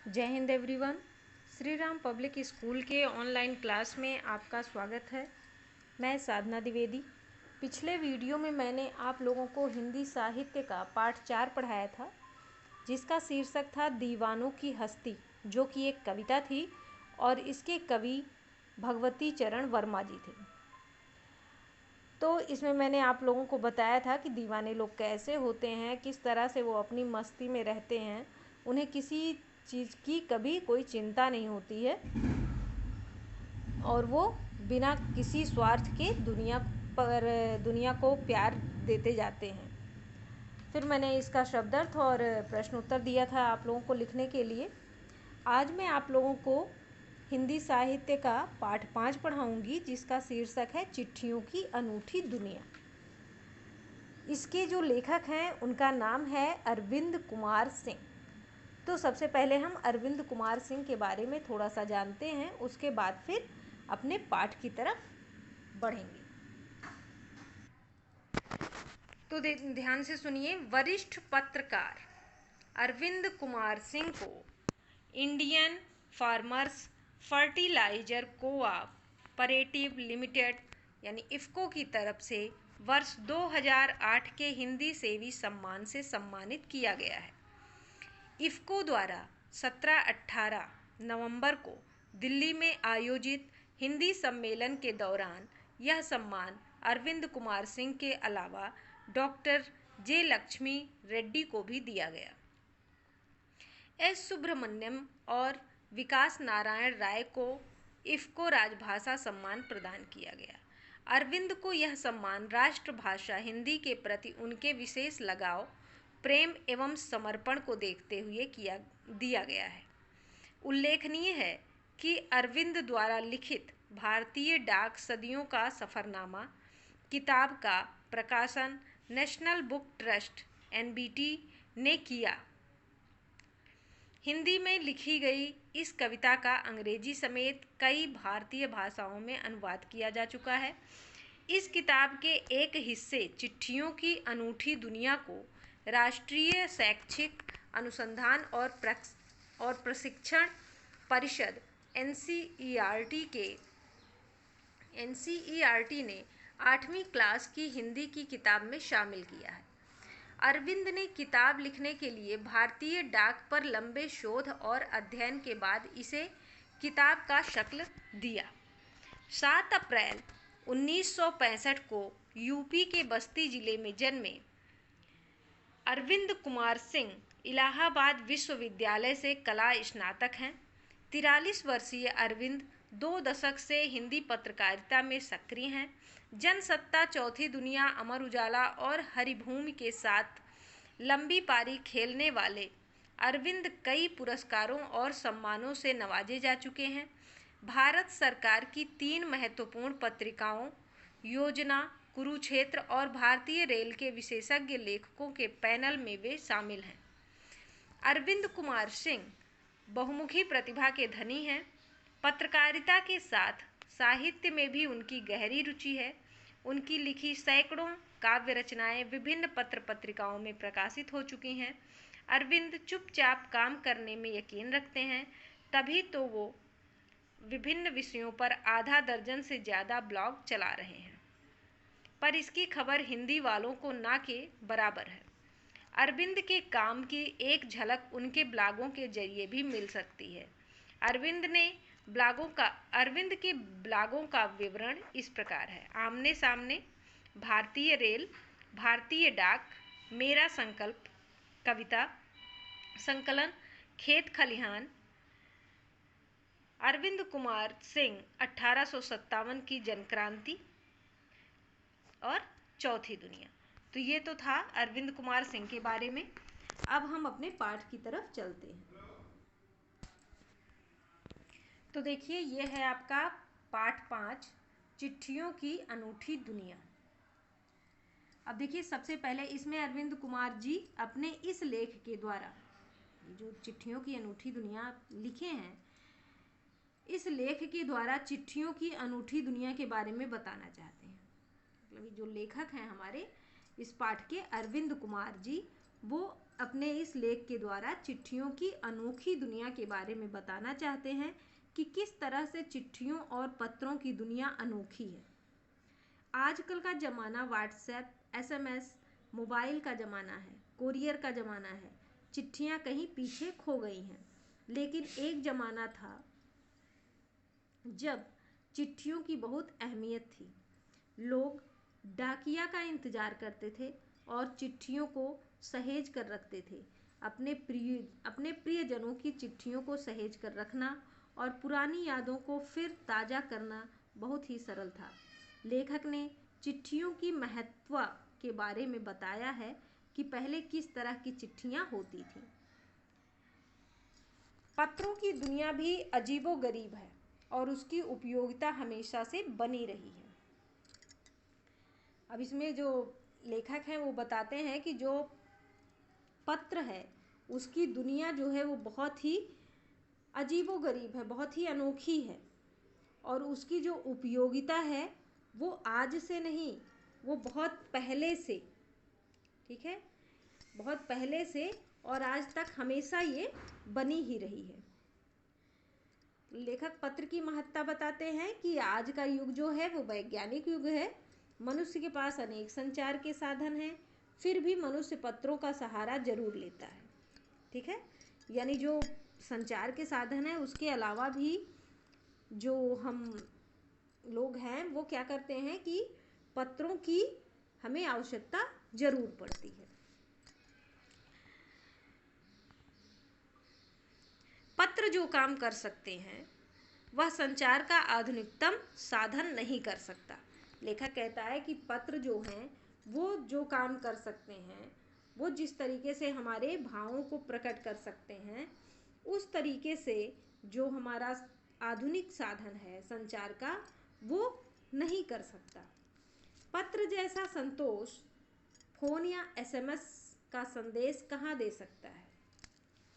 जय Hind everyone. Shri Ram public school के online class में आपका स्वागत है। मैं साधना द्विवेदी। पिछले वीडियो में मैंने आप लोगों को हिंदी साहित्य का पाठ 4 पढ़ाया था, जिसका शीर्षक था दीवानों की हस्ती, जो कि एक कविता थी और इसके कवि भगवती चरण वर्मा जी थे। तो इसमें मैंने आप लोगों को बताया था कि दीवाने लोग कैसे होते हैं, किस तरह से वो अपनी मस्ती में रहते हैं, उन्हें किसी चीज़ की कभी कोई चिंता नहीं होती है और वो बिना किसी स्वार्थ के दुनिया को प्यार देते जाते हैं। फिर मैंने इसका शब्दार्थ और प्रश्न उत्तर दिया था आप लोगों को लिखने के लिए। आज मैं आप लोगों को हिंदी साहित्य का पाठ 5 पढ़ाऊंगी, जिसका शीर्षक है चिट्ठियों की अनूठी दुनिया। इसके जो लेखक हैं उनका नाम है अरविंद कुमार सिंह। तो सबसे पहले हम अरविंद कुमार सिंह के बारे में थोड़ा सा जानते हैं, उसके बाद फिर अपने पाठ की तरफ बढ़ेंगे। तो ध्यान से सुनिए। वरिष्ठ पत्रकार अरविंद कुमार सिंह को Indian Farmers Fertiliser Cooperative Limited यानी इफ़को की तरफ से वर्ष 2008 के हिंदी सेवी सम्मान से सम्मानित किया गया है। इफ़को द्वारा 17-18 नवंबर को दिल्ली में आयोजित हिंदी सम्मेलन के दौरान यह सम्मान अरविंद कुमार सिंह के अलावा डॉक्टर जे लक्ष्मी रेड्डी को भी दिया गया। एस सुब्रमण्यम और विकास नारायण राय को इफ़को राजभाषा सम्मान प्रदान किया गया। अरविंद को यह सम्मान राष्ट्रभाषा हिंदी के प्रति उनके विशेष लगाव, प्रेम एवं समर्पण को देखते हुए दिया गया है। उल्लेखनीय है कि अरविंद द्वारा लिखित भारतीय डाक सदियों का सफ़रनामा किताब का प्रकाशन नेशनल बुक ट्रस्ट (NBT) ने किया। हिंदी में लिखी गई इस कविता का अंग्रेजी समेत कई भारतीय भाषाओं में अनुवाद किया जा चुका है। इस किताब के एक हिस्से चिट्ठियों की अनूठी दुनिया को राष्ट्रीय शैक्षिक अनुसंधान और प्रशिक्षण परिषद NCERT ने 8वीं क्लास की हिंदी की किताब में शामिल किया है। अरविंद ने किताब लिखने के लिए भारतीय डाक पर लंबे शोध और अध्ययन के बाद इसे किताब का शक्ल दिया। 7 अप्रैल 1965 को यूपी के बस्ती जिले में जन्मे अरविंद कुमार सिंह इलाहाबाद विश्वविद्यालय से कला स्नातक हैं। 43 वर्षीय अरविंद 2 दशक से हिंदी पत्रकारिता में सक्रिय हैं। जनसत्ता, चौथी दुनिया, अमर उजाला और हरिभूमि के साथ लंबी पारी खेलने वाले अरविंद कई पुरस्कारों और सम्मानों से नवाजे जा चुके हैं। भारत सरकार की 3 महत्वपूर्ण पत्रिकाओं योजना, कुरुक्षेत्र और भारतीय रेल के विशेषज्ञ लेखकों के पैनल में वे शामिल हैं। अरविंद कुमार सिंह बहुमुखी प्रतिभा के धनी हैं। पत्रकारिता के साथ साहित्य में भी उनकी गहरी रुचि है। उनकी लिखी सैकड़ों काव्य रचनाएं विभिन्न पत्र पत्रिकाओं में प्रकाशित हो चुकी हैं। अरविंद चुपचाप काम करने में यकीन रखते हैं, तभी तो वो विभिन्न विषयों पर आधा दर्जन से ज़्यादा ब्लॉग चला रहे हैं, पर इसकी खबर हिंदी वालों को ना के बराबर है। अरविंद के काम की एक झलक उनके ब्लॉगों के जरिए भी मिल सकती है। अरविंद के ब्लॉगों का विवरण इस प्रकार है। आमने सामने, भारतीय रेल, भारतीय डाक, मेरा संकल्प, कविता संकलन, खेत खलिहान, अरविंद कुमार सिंह 1857 की जनक्रांति और चौथी दुनिया। तो ये तो था अरविंद कुमार सिंह के बारे में। अब हम अपने पाठ की तरफ चलते हैं। तो देखिए, ये है आपका पाठ 5, चिट्ठियों की अनूठी दुनिया। अब देखिए, सबसे पहले इसमें अरविंद कुमार जी अपने इस लेख के द्वारा, जो चिट्ठियों की अनूठी दुनिया लिखे हैं, इस लेख के द्वारा चिट्ठियों की अनूठी दुनिया के बारे में बताना चाहते हैं। मतलब जो लेखक हैं हमारे इस पाठ के, अरविंद कुमार जी, वो अपने इस लेख के द्वारा चिट्ठियों की अनोखी दुनिया के बारे में बताना चाहते हैं कि किस तरह से चिट्ठियों और पत्रों की दुनिया अनोखी है। आजकल का ज़माना व्हाट्सएप, एसएमएस, मोबाइल का ज़माना है, कोरियर का ज़माना है। चिट्ठियाँ कहीं पीछे खो गई हैं, लेकिन एक ज़माना था जब चिट्ठियों की बहुत अहमियत थी। लोग डाकिया का इंतज़ार करते थे और चिट्ठियों को सहेज कर रखते थे। अपने प्रियजनों की चिट्ठियों को सहेज कर रखना और पुरानी यादों को फिर ताज़ा करना बहुत ही सरल था। लेखक ने चिट्ठियों की महत्व के बारे में बताया है कि पहले किस तरह की चिट्ठियाँ होती थीं। पत्रों की दुनिया भी अजीबोगरीब है और उसकी उपयोगिता हमेशा से बनी रही है। अब इसमें जो लेखक हैं वो बताते हैं कि जो पत्र है उसकी दुनिया जो है वो बहुत ही अजीबोगरीब है, बहुत ही अनोखी है और उसकी जो उपयोगिता है वो आज से नहीं, वो बहुत पहले से, ठीक है, बहुत पहले से और आज तक हमेशा ये बनी ही रही है। लेखक पत्र की महत्ता बताते हैं कि आज का युग जो है वो वैज्ञानिक युग है। मनुष्य के पास अनेक संचार के साधन हैं, फिर भी मनुष्य पत्रों का सहारा जरूर लेता है। ठीक है, यानी जो संचार के साधन है उसके अलावा भी जो हम लोग हैं वो क्या करते हैं कि पत्रों की हमें आवश्यकता जरूर पड़ती है। पत्र जो काम कर सकते हैं वह संचार का आधुनिकतम साधन नहीं कर सकता। लेखक कहता है कि पत्र जो हैं वो जो काम कर सकते हैं, वो जिस तरीके से हमारे भावों को प्रकट कर सकते हैं, उस तरीके से जो हमारा आधुनिक साधन है संचार का वो नहीं कर सकता। पत्र जैसा संतोष फोन या एसएमएस का संदेश कहाँ दे सकता है।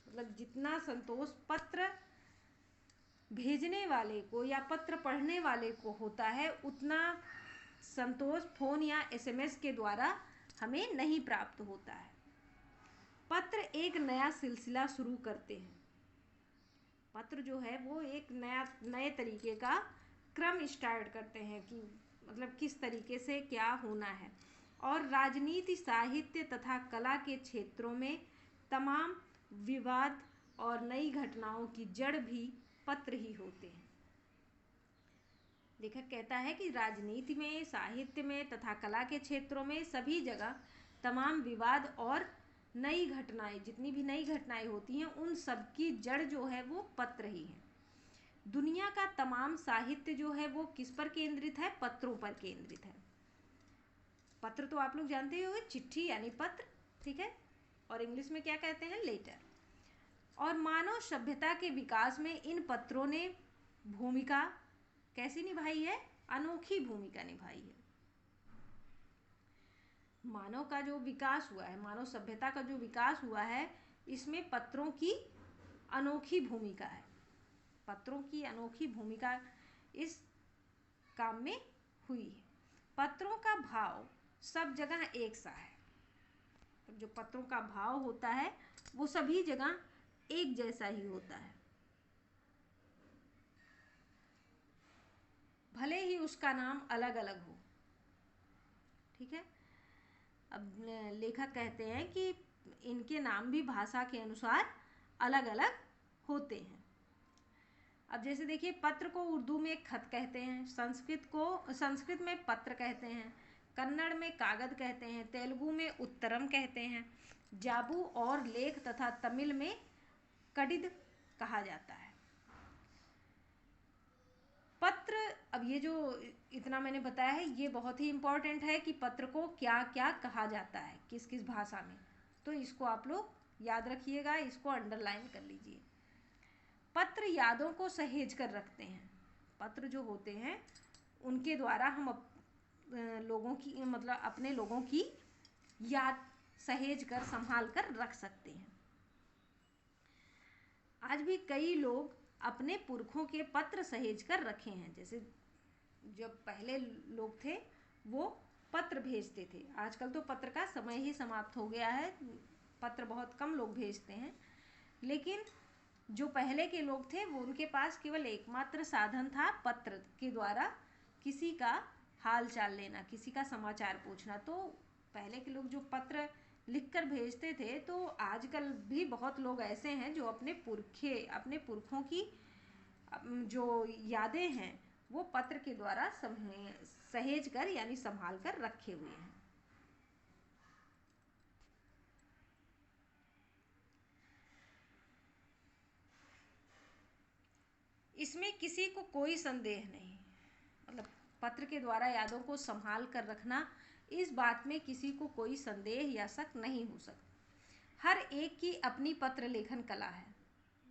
मतलब जितना संतोष पत्र भेजने वाले को या पत्र पढ़ने वाले को होता है, उतना संतोष फोन या एसएमएस के द्वारा हमें नहीं प्राप्त होता है। पत्र एक नया सिलसिला शुरू करते हैं। पत्र जो है वो एक नए तरीके का क्रम स्टार्ट करते हैं कि मतलब किस तरीके से क्या होना है। और राजनीति, साहित्य तथा कला के क्षेत्रों में तमाम विवाद और नई घटनाओं की जड़ भी पत्र ही होते हैं। लेखक कहता है कि राजनीति में, साहित्य में तथा कला के क्षेत्रों में सभी जगह तमाम विवाद और नई घटनाएं, जितनी भी नई घटनाएं होती हैं उन सब की जड़ जो है वो पत्र ही है। दुनिया का तमाम साहित्य जो है वो किस पर केंद्रित है? पत्रों पर केंद्रित है। पत्र तो आप लोग जानते ही होंगे, चिट्ठी यानी पत्र, ठीक है, और इंग्लिश में क्या कहते हैं? लेटर। और मानव सभ्यता के विकास में इन पत्रों ने भूमिका कैसी निभाई है? अनोखी भूमिका निभाई है। मानव का जो विकास हुआ है, मानव सभ्यता का जो विकास हुआ है, इसमें पत्रों की अनोखी भूमिका है। पत्रों की अनोखी भूमिका इस काम में हुई है। पत्रों का भाव सब जगह एक सा है। जो पत्रों का भाव होता है वो सभी जगह एक जैसा ही होता है, भले ही उसका नाम अलग अलग हो। ठीक है, अब लेखक कहते हैं कि इनके नाम भी भाषा के अनुसार अलग अलग होते हैं। अब जैसे देखिए, पत्र को उर्दू में खत कहते हैं, संस्कृत में पत्र कहते हैं, कन्नड़ में कागज कहते हैं, तेलुगु में उत्तरम कहते हैं, जाबू और लेख तथा तमिल में कडिद कहा जाता है। पत्र, अब ये जो इतना मैंने बताया है ये बहुत ही इम्पोर्टेंट है कि पत्र को क्या क्या कहा जाता है, किस किस भाषा में, तो इसको आप लोग याद रखिएगा, इसको अंडरलाइन कर लीजिए। पत्र यादों को सहेज कर रखते हैं। पत्र जो होते हैं उनके द्वारा हम लोगों की, मतलब अपने लोगों की याद सहेज कर, संभाल कर रख सकते हैं। आज भी कई लोग अपने पुरखों के पत्र सहेज कर रखे हैं। जैसे जब पहले लोग थे वो पत्र भेजते थे, आजकल तो पत्र का समय ही समाप्त हो गया है, पत्र बहुत कम लोग भेजते हैं, लेकिन जो पहले के लोग थे वो उनके पास केवल एकमात्र साधन था पत्र के द्वारा किसी का हाल चाल लेना, किसी का समाचार पूछना। तो पहले के लोग जो पत्र लिखकर भेजते थे, तो आजकल भी बहुत लोग ऐसे हैं जो अपने पुरखों की जो यादें हैं वो पत्र के द्वारा सहेज कर यानी संभाल कर रखे हुए हैं। इसमें किसी को कोई संदेह नहीं, मतलब पत्र के द्वारा यादों को संभाल कर रखना, इस बात में किसी को कोई संदेह या शक नहीं हो सकता। हर एक की अपनी पत्र लेखन कला है,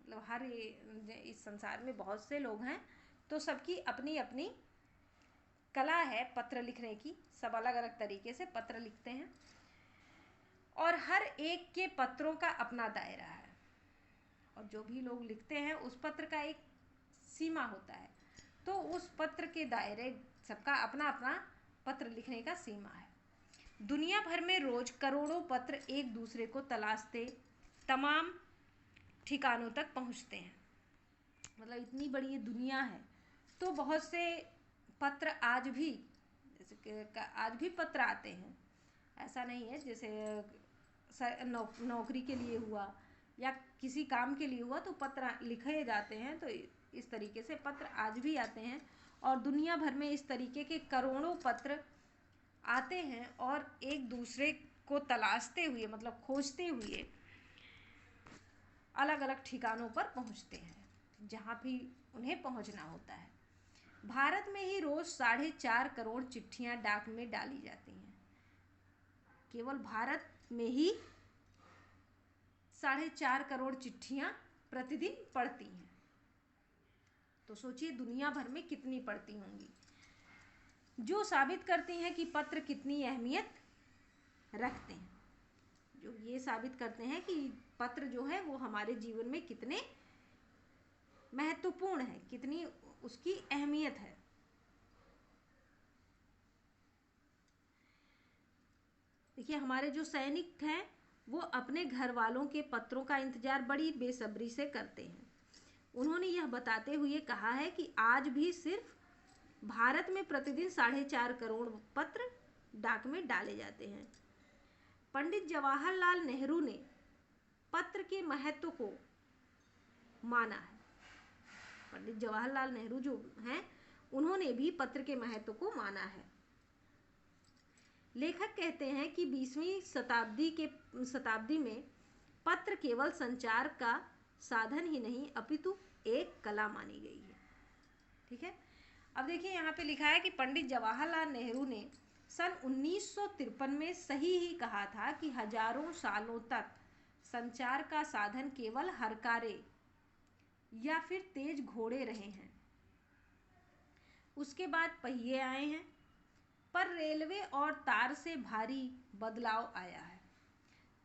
मतलब इस संसार में बहुत से लोग हैं, तो सबकी अपनी अपनी कला है पत्र लिखने की। सब अलग अलग तरीके से पत्र लिखते हैं और हर एक के पत्रों का अपना दायरा है, और जो भी लोग लिखते हैं उस पत्र का एक सीमा होता है। तो उस पत्र के दायरे, सबका अपना अपना पत्र लिखने का सीमा है। दुनिया भर में रोज करोड़ों पत्र एक दूसरे को तलाशते तमाम ठिकानों तक पहुंचते हैं। मतलब इतनी बड़ी ये दुनिया है, तो बहुत से पत्र आज भी, जैसे कि आज भी पत्र आते हैं। ऐसा नहीं है, जैसे नौकरी के लिए हुआ या किसी काम के लिए हुआ तो पत्र लिखे जाते हैं, तो इस तरीके से पत्र आज भी आते हैं। और दुनिया भर में इस तरीके के करोड़ों पत्र आते हैं और एक दूसरे को तलाशते हुए, मतलब खोजते हुए अलग अलग ठिकानों पर पहुंचते हैं जहाँ भी उन्हें पहुंचना होता है। भारत में ही रोज 4.5 करोड़ चिट्ठियां डाक में डाली जाती हैं। केवल भारत में ही 4.5 करोड़ चिट्ठियां प्रतिदिन पड़ती हैं, तो सोचिए दुनिया भर में कितनी पड़ती होंगी, जो साबित करती हैं कि पत्र कितनी अहमियत रखते हैं। जो ये साबित करते हैं कि पत्र जो है वो हमारे जीवन में कितने महत्वपूर्ण है, कितनी उसकी अहमियत है। देखिए, हमारे जो सैनिक हैं वो अपने घर वालों के पत्रों का इंतजार बड़ी बेसब्री से करते हैं। उन्होंने यह बताते हुए कहा है कि आज भी सिर्फ भारत में प्रतिदिन 4.5 करोड़ पत्र डाक में डाले जाते हैं। पंडित जवाहरलाल नेहरू ने पत्र के महत्व को माना है। पंडित जवाहरलाल नेहरू जो हैं, उन्होंने भी पत्र के महत्व को माना है। लेखक कहते हैं कि 20वीं शताब्दी में पत्र केवल संचार का साधन ही नहीं अपितु एक कला मानी गई है। ठीक है, अब देखिए यहाँ पे लिखा है कि पंडित जवाहरलाल नेहरू ने सन 1953 में सही ही कहा था कि हजारों सालों तक संचार का साधन केवल हरकारे या फिर तेज घोड़े रहे हैं। उसके बाद पहिए आए हैं, पर रेलवे और तार से भारी बदलाव आया है।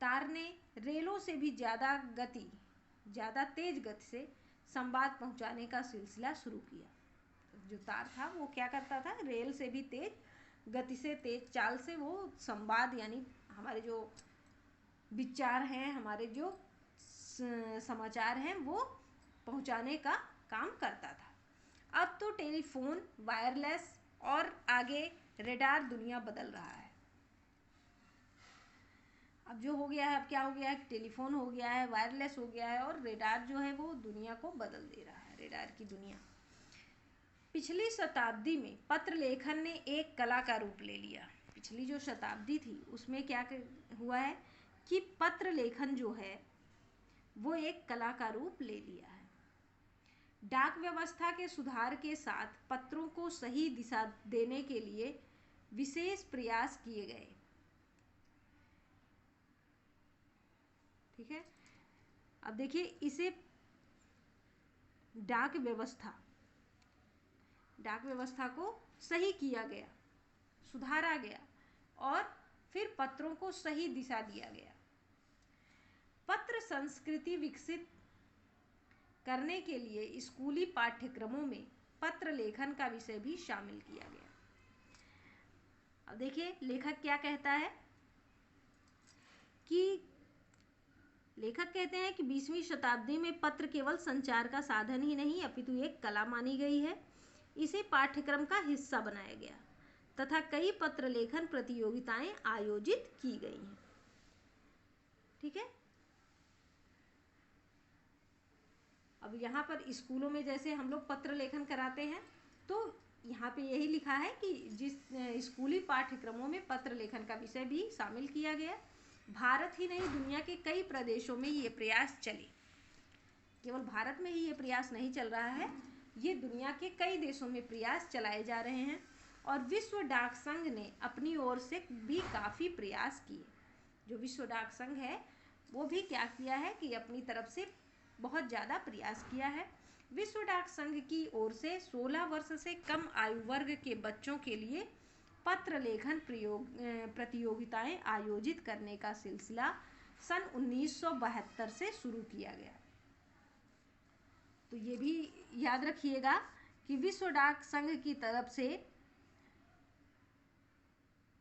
तार ने रेलों से भी ज़्यादा तेज गति से संवाद पहुंचाने का सिलसिला शुरू किया। जो तार था वो क्या करता था, रेल से भी तेज गति से, तेज चाल से वो संवाद, यानी हमारे जो विचार हैं, हमारे जो समाचार हैं वो पहुंचाने का काम करता था। अब तो टेलीफोन, वायरलेस और आगे रेडार दुनिया बदल रहा है। अब जो हो गया है, अब क्या हो गया है, टेलीफोन हो गया है, वायरलेस हो गया है और रेडार जो है वो दुनिया को बदल दे रहा है, रेडार की दुनिया। पिछली शताब्दी में पत्र लेखन ने एक कला का रूप ले लिया। पिछली जो शताब्दी थी उसमें क्या हुआ है कि पत्र लेखन जो है वो एक कला का रूप ले लिया है। डाक व्यवस्था के सुधार के साथ पत्रों को सही दिशा देने के लिए विशेष प्रयास किए गए। ठीक है, अब देखिए इसे डाक व्यवस्था को सही किया गया, सुधारा गया और फिर पत्रों को सही दिशा दिया गया। पत्र संस्कृति विकसित करने के लिए स्कूली पाठ्यक्रमों में पत्र लेखन का विषय भी शामिल किया गया। अब देखिए लेखक क्या कहता है कि लेखक कहते हैं कि 20वीं शताब्दी में पत्र केवल संचार का साधन ही नहीं अपितु एक कला मानी गई है। इसे पाठ्यक्रम का हिस्सा बनाया गया तथा कई पत्र लेखन प्रतियोगिताएं आयोजित की गई हैं। ठीक है। अब यहाँ पर स्कूलों में जैसे हम लोग पत्र लेखन कराते हैं, तो यहाँ पे यही लिखा है कि जिस स्कूली पाठ्यक्रमों में पत्र लेखन का विषय भी शामिल किया गया। भारत ही नहीं, दुनिया के कई प्रदेशों में ये प्रयास चले। केवल भारत में ही ये प्रयास नहीं चल रहा है, ये दुनिया के कई देशों में प्रयास चलाए जा रहे हैं। और विश्व डाक संघ ने अपनी ओर से भी काफ़ी प्रयास किए। जो विश्व डाक संघ है वो भी क्या किया है कि अपनी तरफ से बहुत ज़्यादा प्रयास किया है। विश्व डाक संघ की ओर से 16 वर्ष से कम आयु वर्ग के बच्चों के लिए पत्र लेखन प्रतियोगिताएं आयोजित करने का सिलसिला सन 1972 से शुरू किया गया। तो ये भी याद रखिएगा कि विश्व डाक संघ की तरफ से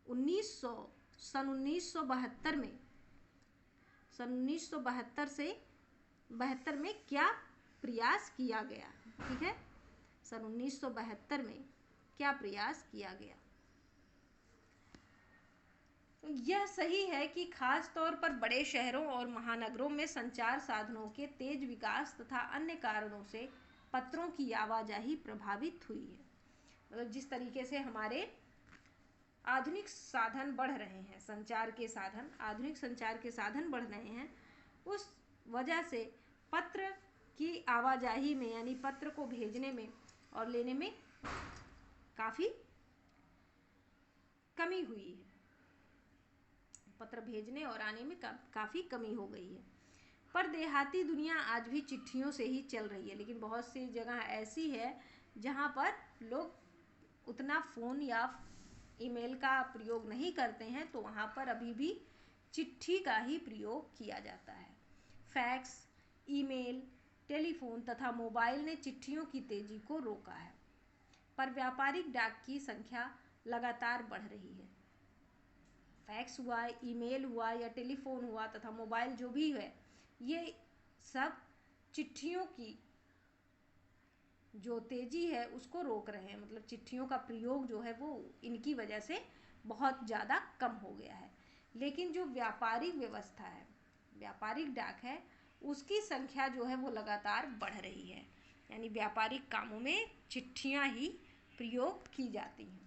सन 1972 से 72 में क्या प्रयास किया गया। ठीक है, सन 1972 में क्या प्रयास किया गया। तो यह सही है कि खास तौर पर बड़े शहरों और महानगरों में संचार साधनों के तेज विकास तथा अन्य कारणों से पत्रों की आवाजाही प्रभावित हुई है। मतलब जिस तरीके से हमारे आधुनिक साधन बढ़ रहे हैं, संचार के साधन, आधुनिक संचार के साधन बढ़ रहे हैं, उस वजह से पत्र की आवाजाही में यानी पत्र को भेजने में और लेने में काफ़ी कमी हुई है। पत्र भेजने और आने में काफ़ी कमी हो गई है। पर देहाती दुनिया आज भी चिट्ठियों से ही चल रही है, लेकिन बहुत सी जगह ऐसी है जहाँ पर लोग उतना फ़ोन या ईमेल का प्रयोग नहीं करते हैं, तो वहाँ पर अभी भी चिट्ठी का ही प्रयोग किया जाता है। फैक्स, ईमेल, टेलीफोन तथा मोबाइल ने चिट्ठियों की तेजी को रोका है, पर व्यापारिक डाक की संख्या लगातार बढ़ रही है। फैक्स हुआ, ईमेल हुआ या टेलीफोन हुआ तथा मोबाइल जो भी है, ये सब चिट्ठियों की जो तेजी है उसको रोक रहे हैं। मतलब चिट्ठियों का प्रयोग जो है वो इनकी वजह से बहुत ज़्यादा कम हो गया है। लेकिन जो व्यापारिक व्यवस्था है, व्यापारिक डाक है, उसकी संख्या जो है वो लगातार बढ़ रही है। यानी व्यापारिक कामों में चिट्ठियाँ ही प्रयोग की जाती हैं।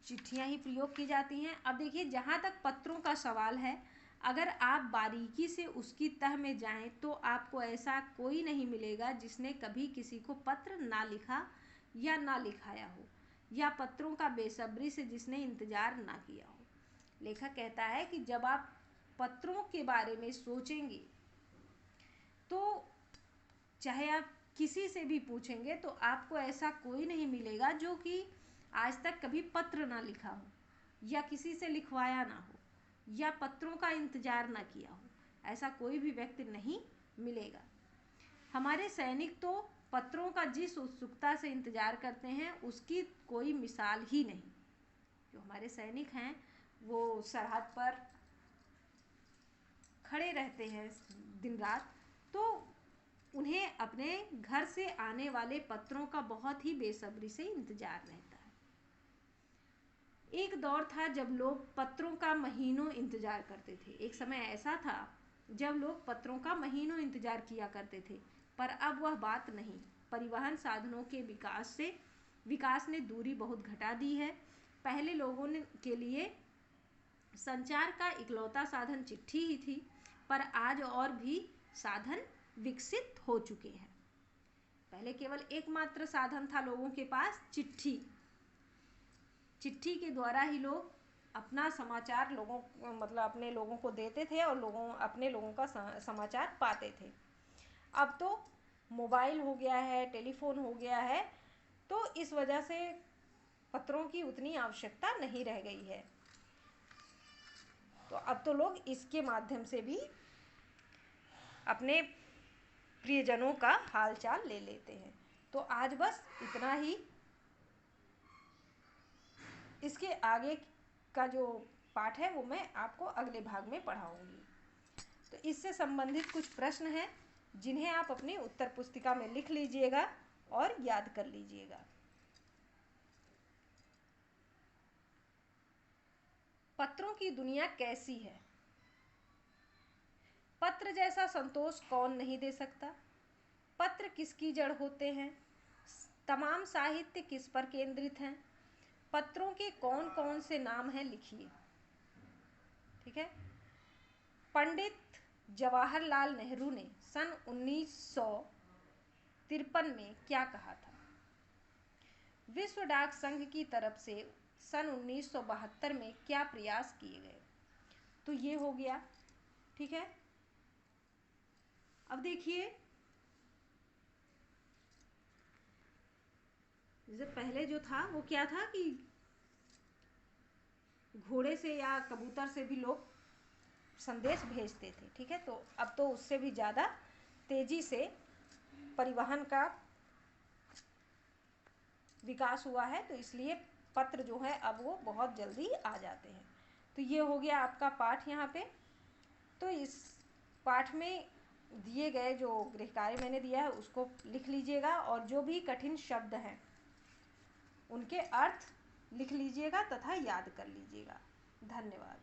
चिट्ठियाँ ही प्रयोग की जाती हैं। अब देखिए, जहाँ तक पत्रों का सवाल है, अगर आप बारीकी से उसकी तह में जाएं तो आपको ऐसा कोई नहीं मिलेगा जिसने कभी किसी को पत्र ना लिखा या ना लिखाया हो, या पत्रों का बेसब्री से जिसने इंतज़ार ना किया हो। लेखक कहता है कि जब आप पत्रों के बारे में सोचेंगे तो चाहे आप किसी से भी पूछेंगे तो आपको ऐसा कोई नहीं मिलेगा जो कि आज तक कभी पत्र ना लिखा हो, या किसी से लिखवाया ना हो, या पत्रों का इंतज़ार ना किया हो। ऐसा कोई भी व्यक्ति नहीं मिलेगा। हमारे सैनिक तो पत्रों का जिस उत्सुकता से इंतज़ार करते हैं उसकी कोई मिसाल ही नहीं। जो हमारे सैनिक हैं वो सरहद पर खड़े रहते हैं दिन रात, तो उन्हें अपने घर से आने वाले पत्रों का बहुत ही बेसब्री से इंतज़ार रहता है। एक दौर था जब लोग पत्रों का महीनों इंतज़ार करते थे। एक समय ऐसा था जब लोग पत्रों का महीनों इंतज़ार किया करते थे, पर अब वह बात नहीं। परिवहन साधनों के विकास ने दूरी बहुत घटा दी है। पहले लोगों के लिए संचार का इकलौता साधन चिट्ठी ही थी, पर आज और भी साधन विकसित हो चुके हैं। पहले केवल एकमात्र साधन था लोगों के पास, चिट्ठी। चिट्ठी के द्वारा ही लोग अपना समाचार अपने लोगों को देते थे और अपने लोगों का समाचार पाते थे। अब तो मोबाइल हो गया है, टेलीफोन हो गया है, तो इस वजह से पत्रों की उतनी आवश्यकता नहीं रह गई है। तो अब तो लोग इसके माध्यम से भी अपने प्रियजनों का हालचाल ले लेते हैं। तो आज बस इतना ही। इसके आगे का जो पाठ है वो मैं आपको अगले भाग में पढ़ाऊँगी। तो इससे संबंधित कुछ प्रश्न हैं जिन्हें आप अपनी उत्तर पुस्तिका में लिख लीजिएगा और याद कर लीजिएगा। पत्रों की दुनिया कैसी है? पत्र जैसा संतोष कौन नहीं दे सकता? पत्र किसकी जड़ होते हैं? तमाम साहित्य किस पर केंद्रित हैं? पत्रों के कौन कौन से नाम हैं, लिखिए। ठीक है। पंडित जवाहरलाल नेहरू ने सन 1953 में क्या कहा था? विश्व डाक संघ की तरफ से सन 1972 में क्या प्रयास किए गए? तो ये हो गया। ठीक है। अब देखिए, जैसे पहले जो था वो क्या था कि घोड़े से या कबूतर से भी लोग संदेश भेजते थे। ठीक है। तो अब तो उससे भी ज़्यादा तेजी से परिवहन का विकास हुआ है, तो इसलिए पत्र जो है अब वो बहुत जल्दी आ जाते हैं। तो ये हो गया आपका पाठ यहाँ पे। तो इस पाठ में दिए गए जो गृह कार्य मैंने दिया है उसको लिख लीजिएगा और जो भी कठिन शब्द हैं उनके अर्थ लिख लीजिएगा तथा याद कर लीजिएगा। धन्यवाद।